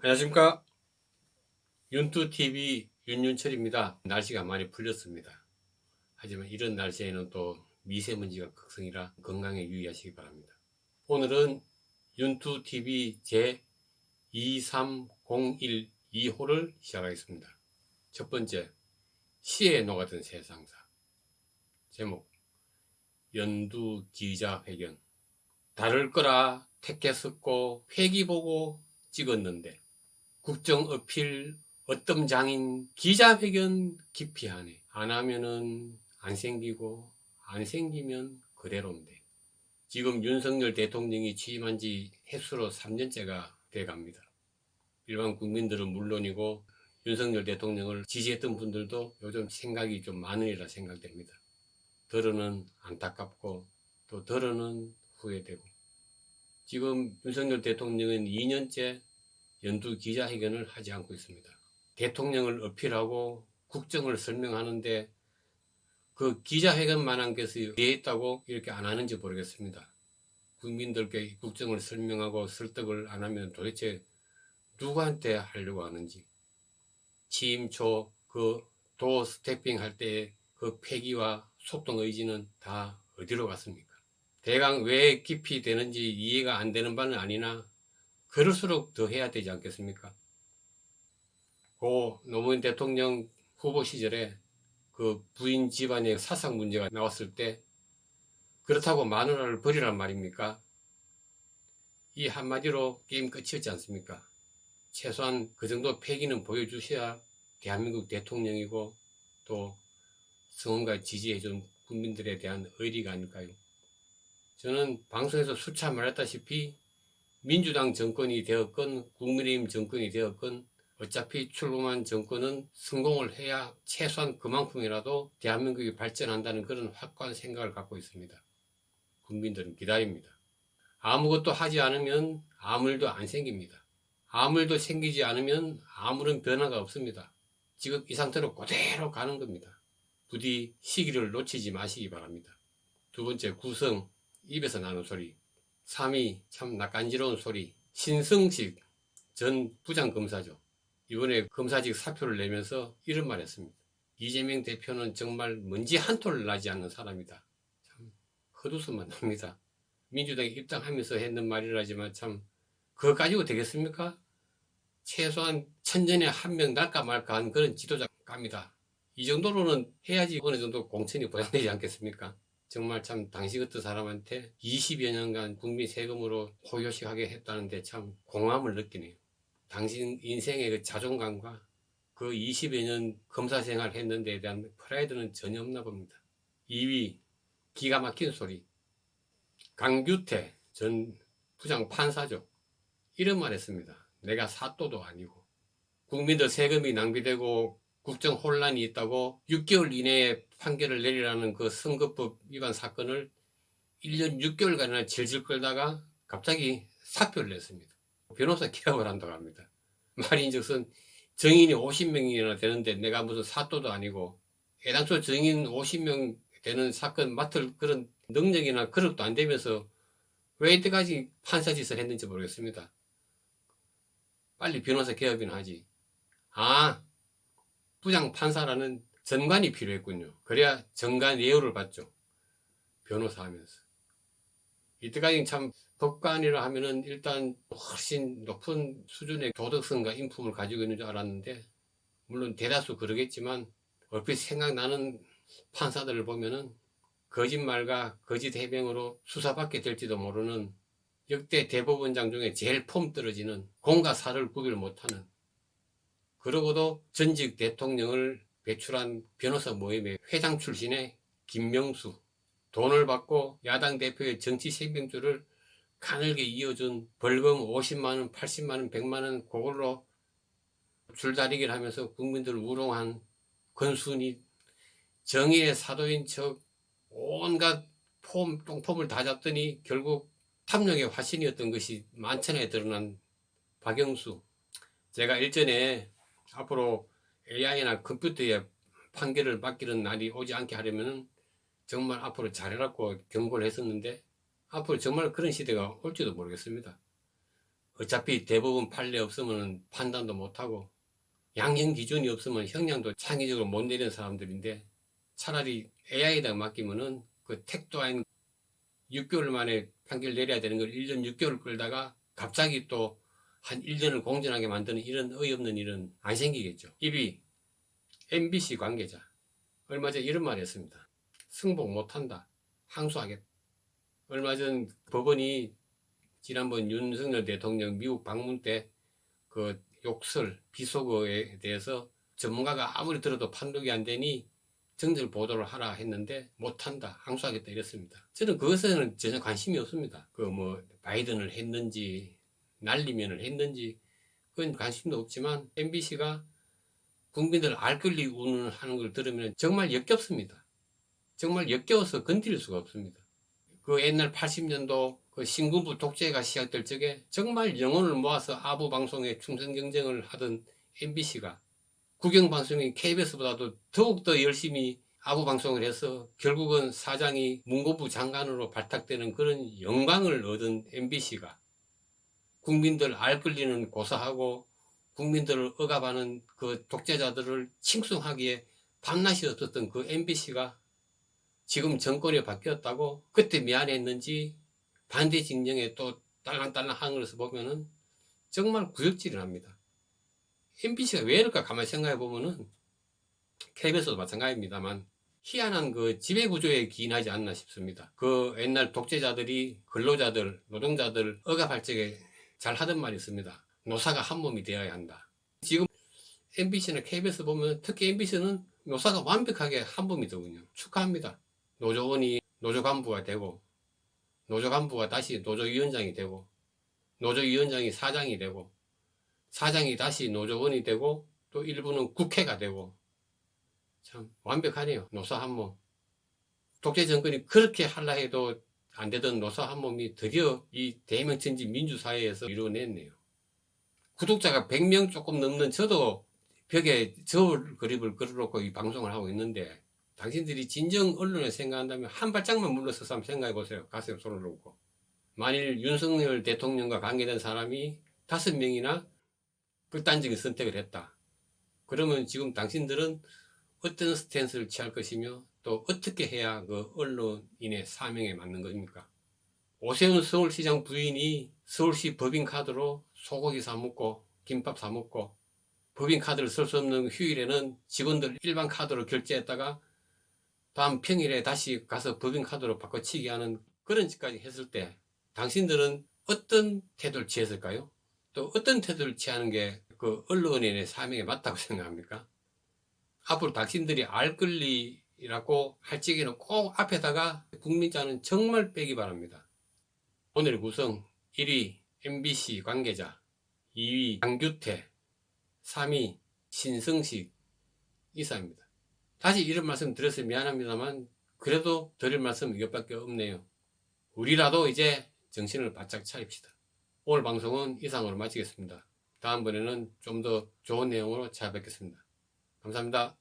안녕하십니까. 윤투TV 윤윤철입니다. 날씨가 많이 풀렸습니다. 하지만 이런 날씨에는 또 미세먼지가 극성이라 건강에 유의하시기 바랍니다. 오늘은 윤투TV 제 23012호를 시작하겠습니다. 첫 번째, 시에 녹아든 세상사. 제목, 연두 기자회견. 다를 거라 택했었고 회기 보고 찍었는데 국정 어필 어떤 장인 기자회견 기피하네. 안 하면은 안 생기고 안 생기면 그대로인데. 지금 윤석열 대통령이 취임한 지 햇수로 3년째가 돼갑니다. 일반 국민들은 물론이고 윤석열 대통령을 지지했던 분들도 요즘 생각이 좀 많으리라 생각됩니다. 덜어는 안타깝고 또 덜어는 후회되고. 지금 윤석열 대통령은 2년째 연두 기자회견을 하지 않고 있습니다. 대통령을 어필하고 국정을 설명하는데 그 기자회견만한 것이 왜 있다고 이렇게 안 하는지 모르겠습니다. 국민들께 국정을 설명하고 설득을 안 하면 도대체 누구한테 하려고 하는지. 취임 초 그 도 스태핑 할 때의 그 패기와 소통 의지는 다 어디로 갔습니까? 대강 왜 깊이 되는지 이해가 안 되는 바는 아니나 그럴수록 더 해야 되지 않겠습니까? 고 노무현 대통령 후보 시절에 그 부인 집안의 사상 문제가 나왔을 때 그렇다고 마누라를 버리란 말입니까? 이 한마디로 게임 끝이었지 않습니까? 최소한 그 정도 패기는 보여주셔야 대한민국 대통령이고 또 성원과 지지해준 국민들에 대한 의리가 아닐까요? 저는 방송에서 수차 말했다시피 민주당 정권이 되었건 국민의힘 정권이 되었건 어차피 출범한 정권은 성공을 해야 최소한 그만큼이라도 대한민국이 발전한다는 그런 확고한 생각을 갖고 있습니다. 국민들은 기다립니다. 아무것도 하지 않으면 아무 일도 안 생깁니다. 아무 일도 생기지 않으면 아무런 변화가 없습니다. 지금 이 상태로 그대로 가는 겁니다. 부디 시기를 놓치지 마시기 바랍니다. 두 번째, 구성, 입에서 나는 소리. 3위, 참 낯간지러운 소리. 신성식 전 부장검사죠. 이번에 검사직 사표를 내면서 이런 말 했습니다. 이재명 대표는 정말 먼지 한 톨 나지 않는 사람이다. 참 헛웃음만 납니다. 민주당에 입당하면서 했는 말이라지만 참 그거 가지고 되겠습니까? 최소한 천년에 한 명 날까 말까 한 그런 지도자감이다. 이 정도로는 해야지 어느 정도 공천이 보장되지 않겠습니까? 정말 참 당시 같은 사람한테 20여 년간 국민 세금으로 호요식하게 했다는데 참 공함을 느끼네요. 당신 인생의 그 자존감과 그 20여 년 검사 생활 했는 데 대한 프라이드는 전혀 없나 봅니다. 2위, 기가 막힌 소리. 강규태 전 부장 판사죠. 이런 말 했습니다. 내가 사또도 아니고 국민들 세금이 낭비되고 국정 혼란이 있다고 6개월 이내에 판결을 내리라는 그 선거법 위반 사건을 1년 6개월간이나 질질 끌다가 갑자기 사표를 냈습니다. 변호사 개업을 한다고 합니다. 말인즉슨 정인이 50명이나 되는데 내가 무슨 사또도 아니고 애당초 정인 50명 되는 사건 맡을 그런 능력이나 그릇도 안 되면서 왜 이때까지 판사 짓을 했는지 모르겠습니다. 빨리 변호사 개업이나 하지. 아, 부장 판사라는 전관이 필요했군요. 그래야 정관 예우를 받죠. 변호사 하면서. 이때까지 참 법관이라 하면은 일단 훨씬 높은 수준의 도덕성과 인품을 가지고 있는 줄 알았는데, 물론 대다수 그러겠지만, 얼핏 생각나는 판사들을 보면은 거짓말과 거짓 해명으로 수사받게 될지도 모르는 역대 대법원장 중에 제일 폼 떨어지는 공과 사를 구별 못하는, 그러고도 전직 대통령을 배출한 변호사 모임의 회장 출신의 김명수, 돈을 받고 야당 대표의 정치 생명줄을 가늘게 이어준 벌금 50만원, 80만원, 100만원 그걸로 줄다리기를 하면서 국민들을 우롱한 권순이, 정의의 사도인 척 온갖 똥폼을 다 잡더니 결국 탐욕의 화신이었던 것이 만천하에 드러난 박영수. 제가 일전에 앞으로 AI나 컴퓨터에 판결을 맡기는 날이 오지 않게 하려면 정말 앞으로 잘해라고 경고를 했었는데, 앞으로 정말 그런 시대가 올지도 모르겠습니다. 어차피 대부분 판례 없으면 판단도 못하고 양형 기준이 없으면 형량도 창의적으로 못 내리는 사람들인데, 차라리 AI에다 맡기면은 그 택도 아닌 6개월 만에 판결 내려야 되는 걸 1년 6개월 끌다가 갑자기 또 한 1년을 공전하게 만드는 이런 어이없는 일은 안 생기겠죠. 1위, MBC 관계자. 얼마 전 이런 말을 했습니다. 승복 못한다. 항소하겠다. 얼마 전 법원이 지난번 윤석열 대통령 미국 방문 때 그 욕설, 비속어에 대해서 전문가가 아무리 들어도 판독이 안 되니 정절 보도를 하라 했는데 못한다, 항소하겠다 이랬습니다. 저는 그것에는 전혀 관심이 없습니다. 그 뭐 바이든을 했는지 날리면을 했는지 그건 관심도 없지만, MBC가 국민들 알권리 운운하는 걸 들으면 정말 역겹습니다. 정말 역겨워서 건드릴 수가 없습니다. 그 옛날 80년도 그 신군부 독재가 시작될 적에 정말 영혼을 모아서 아부 방송에 충성 경쟁을 하던 MBC가 국영방송인 KBS보다도 더욱더 열심히 아부 방송을 해서 결국은 사장이 문고부 장관으로 발탁되는 그런 영광을 얻은 MBC가 국민들 알 권리는 고사하고 국민들을 억압하는 그 독재자들을 칭송하기에 밤낮이 없었던 그 MBC가 지금 정권이 바뀌었다고 그때 미안했는지 반대 진영에 또 딸랑딸랑 하는 것을 보면은 정말 구역질이 납니다. MBC가 왜 이럴까 가만히 생각해 보면은 KBS도 마찬가지입니다만 희한한 그 지배구조에 기인하지 않나 싶습니다. 그 옛날 독재자들이 근로자들, 노동자들 억압할 적에 잘 하던 말이 있습니다. 노사가 한 몸이 되어야 한다. 지금 MBC나 KBS 보면 특히 MBC는 노사가 완벽하게 한 몸이더군요. 축하합니다. 노조원이 노조간부가 되고, 노조간부가 다시 노조위원장이 되고, 노조위원장이 사장이 되고, 사장이 다시 노조원이 되고, 또 일부는 국회가 되고, 참 완벽하네요. 노사 한 몸. 독재 정권이 그렇게 하려 해도 안 되던 노사 한 몸이 드디어 이 대명천지 민주사회에서 이루어냈네요. 구독자가 100명 조금 넘는 저도 벽에 저울 그림을 그려놓고 이 방송을 하고 있는데, 당신들이 진정 언론을 생각한다면 한 발짝만 물러서서 한번 생각해 보세요. 가슴에 손을 얹고. 만일 윤석열 대통령과 관계된 사람이 5명이나 극단적인 선택을 했다. 그러면 지금 당신들은 어떤 스탠스를 취할 것이며 또 어떻게 해야 그 언론인의 사명에 맞는 것입니까? 오세훈 서울시장 부인이 서울시 법인카드로 소고기 사 먹고 김밥 사 먹고, 법인카드를 쓸 수 없는 휴일에는 직원들 일반 카드로 결제했다가 다음 평일에 다시 가서 법인카드로 바꿔치기 하는 그런 짓까지 했을 때 당신들은 어떤 태도를 취했을까요? 또 어떤 태도를 취하는 게 그 언론인의 사명에 맞다고 생각합니까? 앞으로 당신들이 알 권리라고 할 적에는 꼭 앞에다가 국민자는 정말 빼기 바랍니다. 오늘의 구성: 1위 MBC 관계자, 2위 장규태, 3위 신성식 이사입니다. 다시 이런 말씀 드려서 미안합니다만 그래도 드릴 말씀은 이것밖에 없네요. 우리라도 이제 정신을 바짝 차립시다. 오늘 방송은 이상으로 마치겠습니다. 다음번에는 좀 더 좋은 내용으로 찾아뵙겠습니다. 감사합니다.